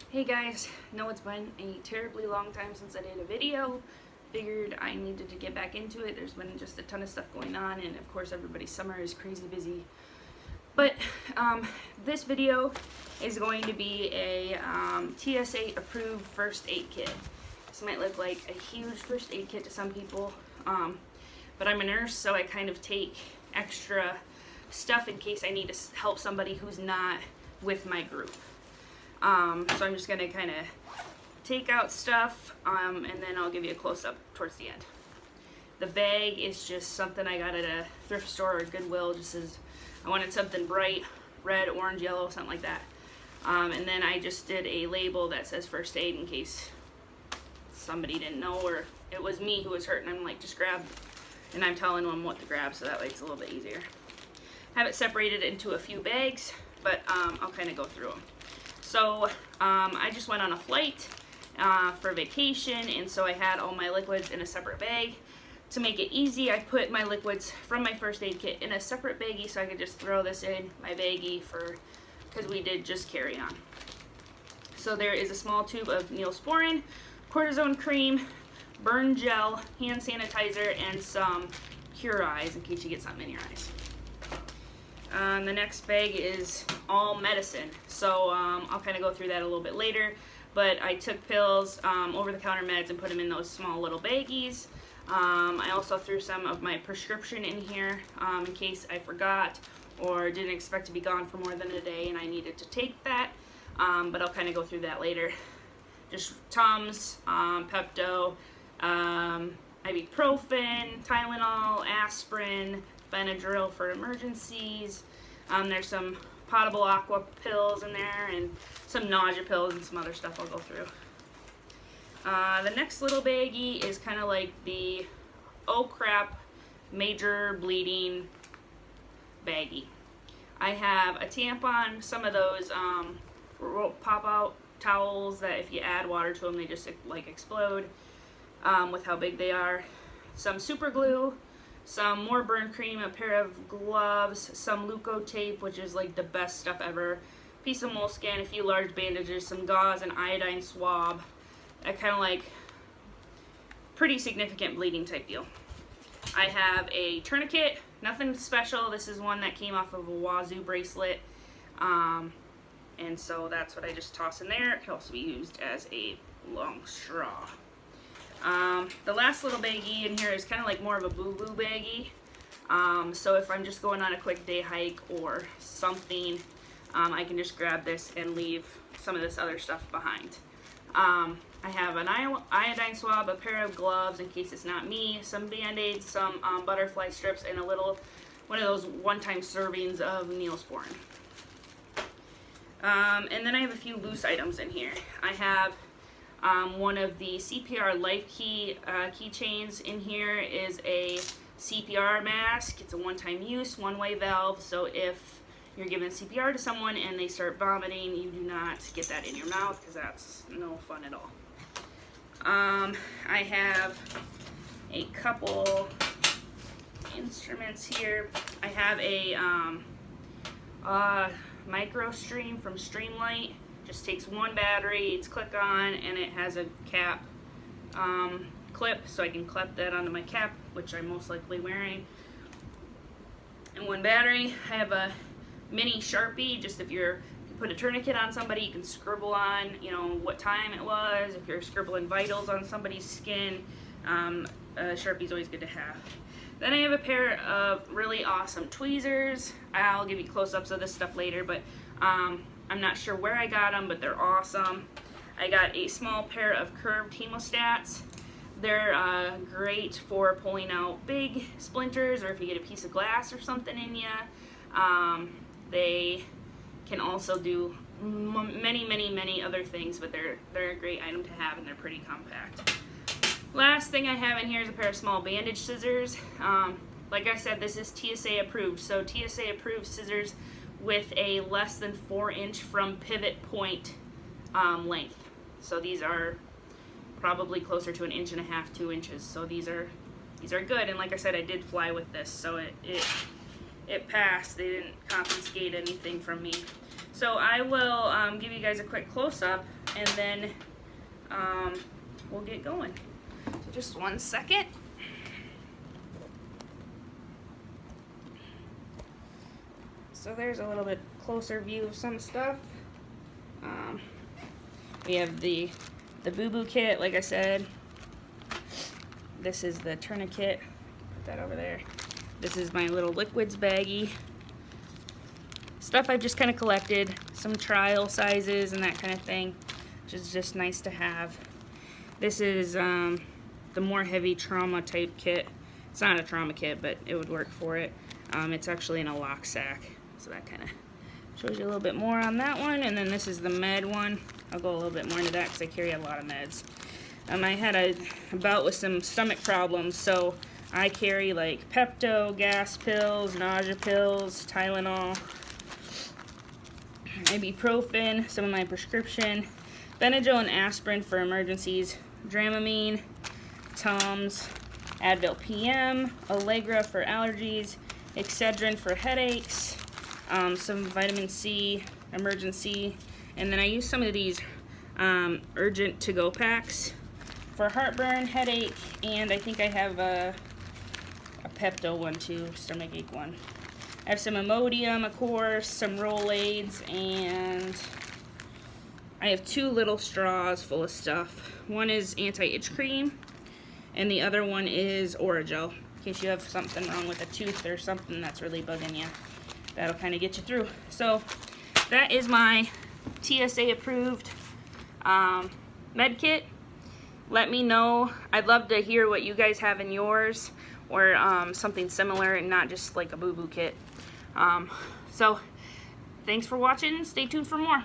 Hey guys, know it's been a terribly long time since I did a video. Figured I needed to get back into it. There's been just a ton of stuff going on, and of course everybody's summer is crazy busy. But this video is going to be a TSA approved first aid kit. This might look like a huge first aid kit to some people, but I'm a nurse, so I kind of take extra stuff in case I need to help somebody who's not with my group. So I'm just going to kind of take out stuff, and then I'll give you a close-up towards the end. The bag is just something I got at a thrift store or Goodwill, just as I wanted something bright, red, orange, yellow, something like that. And then I just did a label that says first aid in case somebody didn't know, or it was me who was hurt, and I'm like, just grab, and I'm telling them what to grab, so that way it's a little bit easier. Have it separated into a few bags, but I'll kind of go through them. So I just went on a flight for vacation, and so I had all my liquids in a separate bag. To make it easy, I put my liquids from my first aid kit in a separate baggie so I could just throw this in my baggie because we did just carry on. So there is a small tube of Neosporin, cortisone cream, burn gel, hand sanitizer, and some Cure Eyes in case you get something in your eyes. The next bag is all medicine, so I'll kind of go through that a little bit later, but I took pills, over-the-counter meds, and put them in those small little baggies. I also threw some of my prescription in here in case I forgot or didn't expect to be gone for more than a day and I needed to take that, but I'll kind of go through that later. Just Tums, Pepto, ibuprofen, Tylenol, aspirin, Benadryl for emergencies. There's some potable aqua pills in there and some nausea pills and some other stuff I'll go through. The next little baggie is kind of like the oh crap major bleeding baggie. I have a tampon, some of those pop out towels that if you add water to them they just like explode with how big they are. Some super glue, some more burn cream, a pair of gloves, some Leuko tape, which is like the best stuff ever, piece of moleskin, a few large bandages, some gauze, an iodine swab. I kind of like pretty significant bleeding type deal. I have a tourniquet, nothing special. This is one that came off of a Wazoo bracelet, and so that's what I just toss in there. It can also be used as a long straw. The last little baggie in here is kind of like more of a boo-boo baggie. So if I'm just going on a quick day hike or something, I can just grab this and leave some of this other stuff behind. I have an iodine swab, a pair of gloves in case it's not me, some Band-Aids, some butterfly strips, and one of those one-time servings of Neosporin. And then I have a few loose items in here. I have one of the CPR life keychains. In here is a CPR mask. It's a one-time use, one-way valve, so if you're giving CPR to someone and they start vomiting, you do not get that in your mouth because that's no fun at all. I have a couple instruments here. I have a micro stream from Streamlight. Just takes one battery, it's click on, and it has a cap clip, so I can clip that onto my cap, which I'm most likely wearing. And one battery. I have a mini Sharpie, just if you put a tourniquet on somebody, you can scribble on, what time it was. If you're scribbling vitals on somebody's skin, Sharpie's always good to have. Then I have a pair of really awesome tweezers. I'll give you close-ups of this stuff later, but I'm not sure where I got them, but they're awesome. I got a small pair of curved hemostats. They're great for pulling out big splinters or if you get a piece of glass or something in you. They can also do many other things, but they're a great item to have and they're pretty compact. Last thing I have in here is a pair of small bandage scissors. Like I said, this is TSA approved, so TSA approved scissors with a less than 4-inch from pivot point length. So these are probably closer to 1.5 inches, 2 inches. So these are good, and like I said, I did fly with this, so it passed. They didn't confiscate anything from me. So I will give you guys a quick close-up, and then we'll get going. So just 1 second. So there's a little bit closer view of some stuff. We have the boo-boo kit, like I said. This is the tourniquet. Put that over there. This is my little liquids baggie. Stuff I've just kind of collected. Some trial sizes and that kind of thing, which is just nice to have. This is the more heavy trauma type kit. It's not a trauma kit, but it would work for it. It's actually in a lock sack. So that kind of shows you a little bit more on that one. And then this is the med one. I'll go a little bit more into that because I carry a lot of meds. I had a bout with some stomach problems, so I carry like Pepto, gas pills, nausea pills, Tylenol, ibuprofen, some of my prescription, Benadryl and aspirin for emergencies, Dramamine, Tums, Advil PM, Allegra for allergies, Excedrin for headaches, some vitamin C, emergency, and then I use some of these urgent to-go packs for heartburn, headache, and I think I have a Pepto one too, stomachache one. I have some Imodium, of course, some Rolaids, and I have 2 little straws full of stuff. One is anti-itch cream, and the other one is Orajel, in case you have something wrong with a tooth or something that's really bugging you. That'll kind of get you through. So that is my TSA approved med kit. Let me know. I'd love to hear what you guys have in yours, or something similar and not just like a boo-boo kit. So thanks for watching. Stay tuned for more.